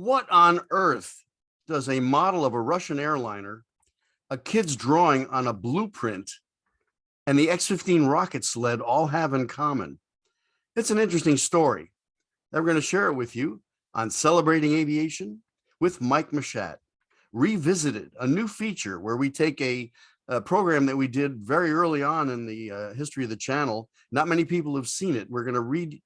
What on earth does a model of a Russian airliner, a kid's drawing on a blueprint, and the X-15 rocket sled all have in common? It's an interesting story that we're going to share it with you on Celebrating Aviation with Mike Mashat. Revisited, a new feature where we take a program that we did very early on in the history of the channel. Not many people have seen it. We're going to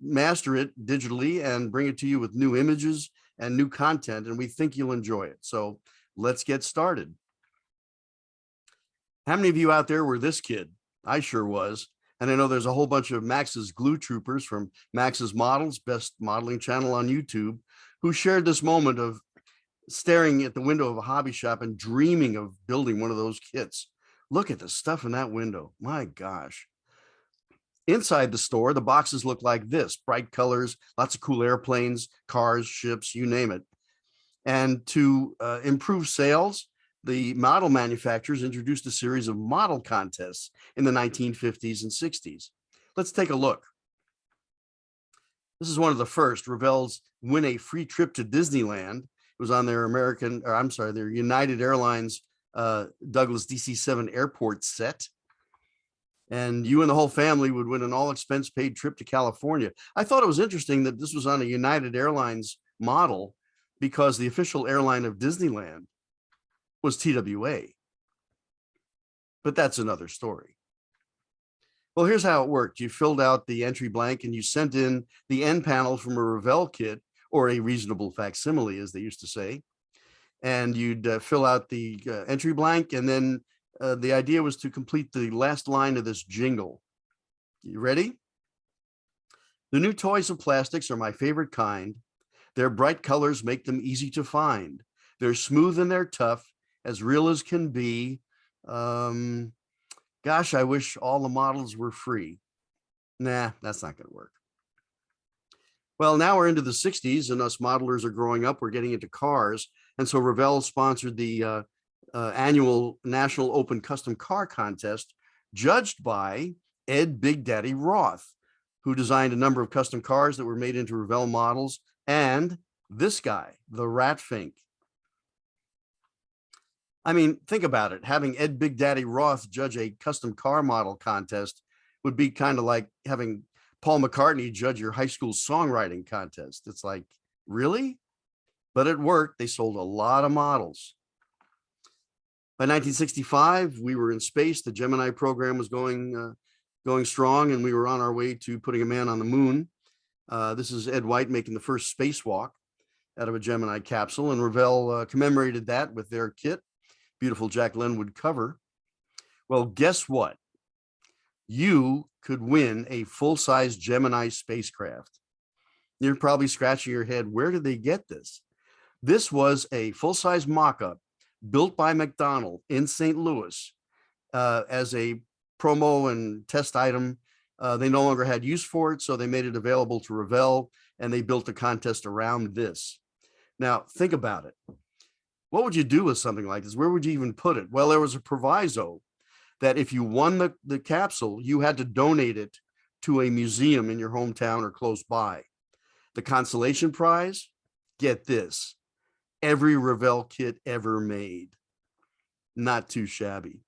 master it digitally and bring it to you with new images and new content, and we think you'll enjoy it. So let's get started. How many of you out there were this kid? I sure was. And I know there's a whole bunch of Max's glue troopers from Max's Models, best modeling channel on YouTube, who shared this moment of staring at the window of a hobby shop and dreaming of building one of those kits. Look at the stuff in that window. My gosh. Inside the store, the boxes look like this: bright colors, lots of cool airplanes, cars, ships, you name it. And to improve sales, the model manufacturers introduced a series of model contests in the 1950s and 60s. Let's take a look. This is one of the first. Ravel's Win a Free Trip to Disneyland. It was on their their United Airlines Douglas DC-7 airport set. And you and the whole family would win an all-expense paid trip to California. I thought it was interesting that this was on a United Airlines model because the official airline of Disneyland was TWA. But that's another story. Well, here's how it worked. You filled out the entry blank and you sent in the end panel from a Ravel kit, or a reasonable facsimile, as they used to say. And you'd fill out the entry blank, and then the idea was to complete the last line of this jingle. You ready? The new toys of plastics are my favorite kind. Their bright colors make them easy to find. They're smooth and they're tough, as real as can be. Gosh, I wish all the models were free. Nah, that's not going to work. Well, now we're into the 60s and us modelers are growing up. We're getting into cars. And so Ravel sponsored the annual National Open Custom Car Contest, judged by Ed Big Daddy Roth, who designed a number of custom cars that were made into Ravel models, and this guy, the Rat Fink. I mean, think about it. Having Ed Big Daddy Roth judge a custom car model contest would be kind of like having Paul McCartney judge your high school songwriting contest. It's like, really? But it worked. They sold a lot of models. By 1965, we were in space. The Gemini program was going strong, and we were on our way to putting a man on the moon. This is Ed White making the first spacewalk out of a Gemini capsule, and Ravel commemorated that with their kit. Beautiful Jack Lenwood cover. Well, guess what? You could win a full-size Gemini spacecraft. You're probably scratching your head. Where did they get this? This was a full-size mock-up built by McDonnell in St. Louis as a promo and test item. They no longer had use for it, so they made it available to Ravel, and they built a contest around this. Now, think about it. What would you do with something like this? Where would you even put it? Well, there was a proviso that if you won the capsule, you had to donate it to a museum in your hometown or close by. The consolation prize, get this, every Ravel kit ever made. Not too shabby.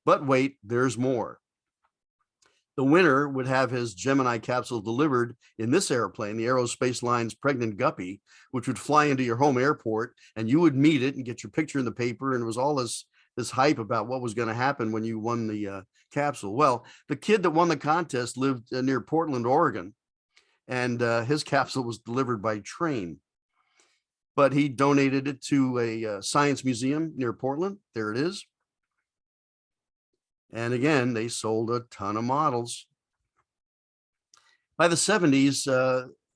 But wait, there's more. The winner would have his Gemini capsule delivered in this airplane, the Aerospace Line's Pregnant Guppy, which would fly into your home airport, and you would meet it and get your picture in the paper. And it was all this hype about what was going to happen when you won the capsule. Well, the kid that won the contest lived near Portland, Oregon, and his capsule was delivered by train. But he donated it to a science museum near Portland. There it is. And again, they sold a ton of models. By the 70s,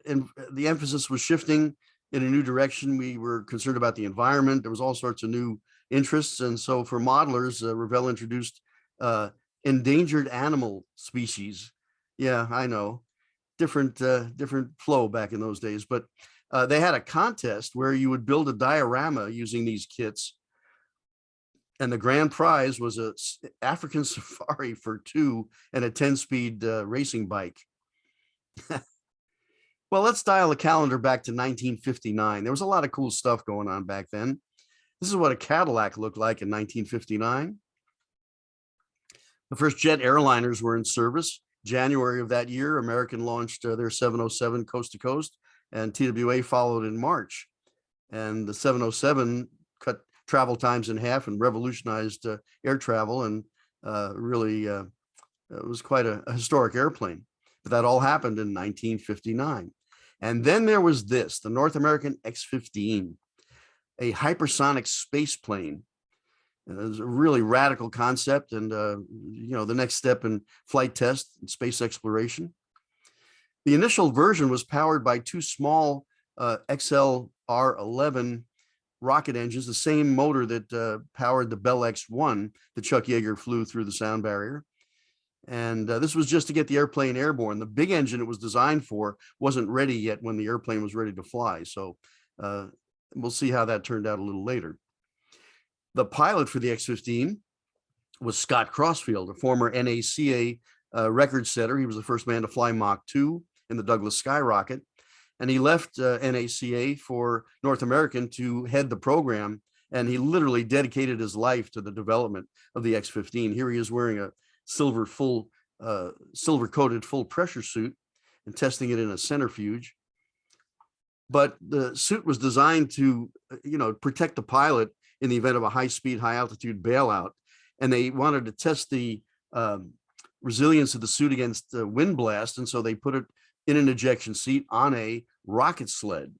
and the emphasis was shifting in a new direction. We were concerned about the environment. There was all sorts of new interests. And so for modelers, Ravel introduced endangered animal species. Yeah, I know. Different flow back in those days. But they had a contest where you would build a diorama using these kits. And the grand prize was a African safari for two and a 10-speed racing bike. Well, let's dial the calendar back to 1959. There was a lot of cool stuff going on back then. This is what a Cadillac looked like in 1959. The first jet airliners were in service. January of that year, American launched their 707 coast to coast, and TWA followed in March. And the 707 cut travel times in half and revolutionized air travel, and really it was quite a historic airplane. But that all happened in 1959. And then there was this, the North American X15, a hypersonic space plane. It was a really radical concept, and the next step in flight test and space exploration. The initial version was powered by two small XLR-11 rocket engines, the same motor that powered the Bell X-1 that Chuck Yeager flew through the sound barrier. And this was just to get the airplane airborne. The big engine it was designed for wasn't ready yet when the airplane was ready to fly. So we'll see how that turned out a little later. The pilot for the X-15 was Scott Crossfield, a former NACA record setter. He was the first man to fly Mach 2 in the Douglas Skyrocket. And he left NACA for North American to head the program. And he literally dedicated his life to the development of the X-15. Here he is wearing a silver coated full pressure suit and testing it in a centrifuge. But the suit was designed to, protect the pilot in the event of a high-speed, high-altitude bailout. And they wanted to test the resilience of the suit against wind blast. And so they put it in an ejection seat on a rocket sled.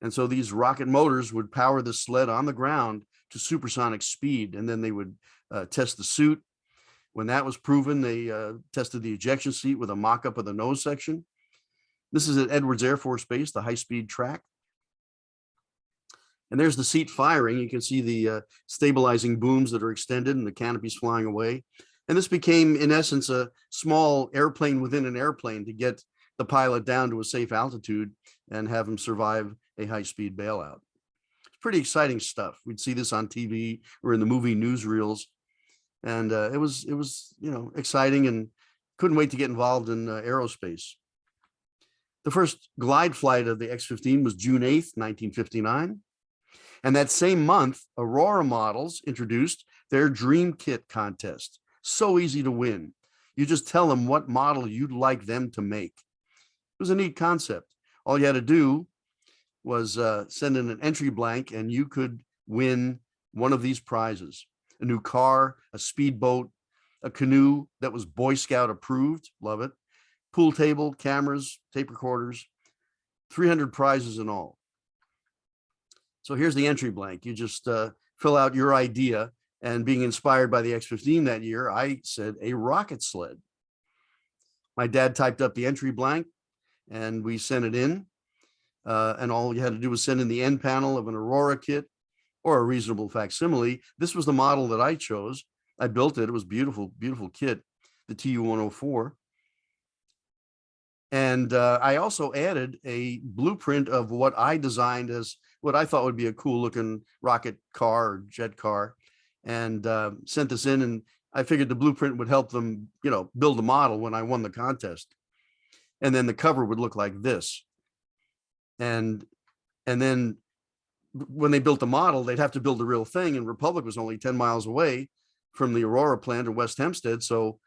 And so these rocket motors would power the sled on the ground to supersonic speed. And then they would test the suit. When that was proven, they tested the ejection seat with a mock-up of the nose section. This is at Edwards Air Force Base, the high-speed track. And there's the seat firing. You can see the stabilizing booms that are extended and the canopies flying away. And this became, in essence, a small airplane within an airplane to get the pilot down to a safe altitude and have him survive a high-speed bailout. It's pretty exciting stuff. We'd see this on TV or in the movie newsreels. And it was exciting, and couldn't wait to get involved in aerospace. The first glide flight of the X-15 was June 8th, 1959. And that same month, Aurora Models introduced their Dream Kit contest. So easy to win. You just tell them what model you'd like them to make. It was a neat concept. All you had to do was send in an entry blank, and you could win one of these prizes: a new car, a speedboat, a canoe that was Boy Scout approved, love it, pool table, cameras, tape recorders, 300 prizes in all. So here's the entry blank. You just fill out your idea, and being inspired by the X-15 that year, I said a rocket sled. My dad typed up the entry blank, and we sent it in, and all you had to do was send in the end panel of an Aurora kit or a reasonable facsimile. This was the model that I chose. I built it. It was beautiful, beautiful kit, the TU-104. And I also added a blueprint of what I designed as what I thought would be a cool looking rocket car or jet car, and sent this in. And I figured the blueprint would help them, build a model when I won the contest. And then the cover would look like this. And then when they built the model, they'd have to build the real thing. And Republic was only 10 miles away from the Aurora plant in West Hempstead. So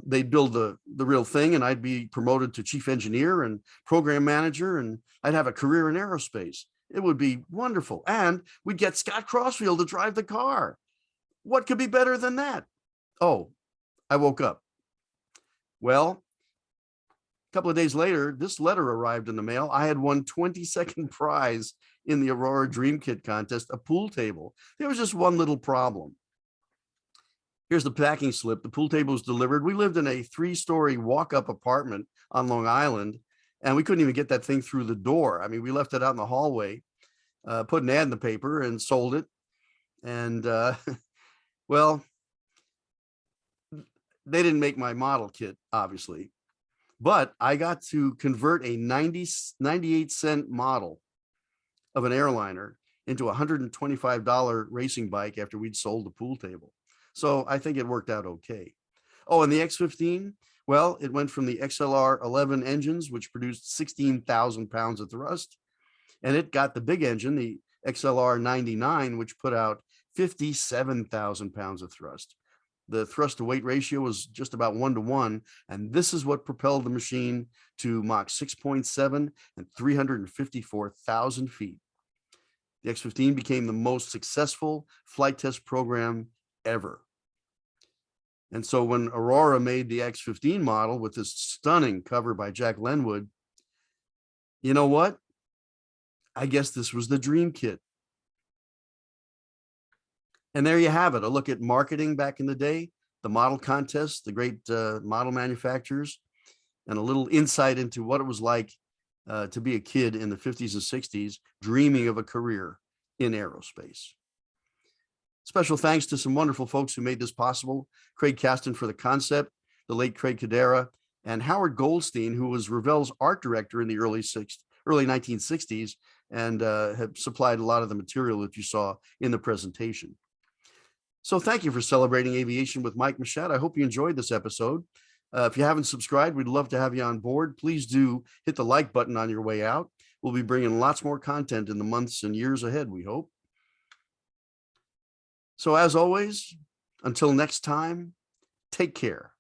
they'd build the real thing, and I'd be promoted to chief engineer and program manager, and I'd have a career in aerospace. It would be wonderful. And we'd get Scott Crossfield to drive the car. What could be better than that? Oh, I woke up. Well, a couple of days later, this letter arrived in the mail. I had won 22nd prize in the Aurora Dream Kit contest, a pool table. There was just one little problem. Here's the packing slip. The pool table was delivered. We lived in a 3-story walk-up apartment on Long Island, and we couldn't even get that thing through the door. I mean, we left it out in the hallway, put an ad in the paper, and sold it. And well, they didn't make my model kit, obviously, but I got to convert a 98-cent model of an airliner into a $125 racing bike after we'd sold the pool table. So I think it worked out okay. Oh, and the X-15, Well, it went from the XLR 11 engines, which produced 16,000 pounds of thrust, and it got the big engine, the XLR 99, which put out 57,000 pounds of thrust. The thrust to weight ratio was just about 1-to-1, and this is what propelled the machine to Mach 6.7 and 354,000 feet. The X-15 became the most successful flight test program ever. And so when Aurora made the X-15 model with this stunning cover by Jack Lenwood, you know what? I guess this was the dream kit. And there you have it. A look at marketing back in the day, the model contests, the great model manufacturers, and a little insight into what it was like to be a kid in the 50s and 60s, dreaming of a career in aerospace. Special thanks to some wonderful folks who made this possible. Craig Caston for the concept, the late Craig Cadera, and Howard Goldstein, who was Ravel's art director in the early 1960s and have supplied a lot of the material that you saw in the presentation. So thank you for celebrating aviation with Mike Machette. I hope you enjoyed this episode. If you haven't subscribed, we'd love to have you on board. Please do hit the like button on your way out. We'll be bringing lots more content in the months and years ahead, we hope. So as always, until next time, take care.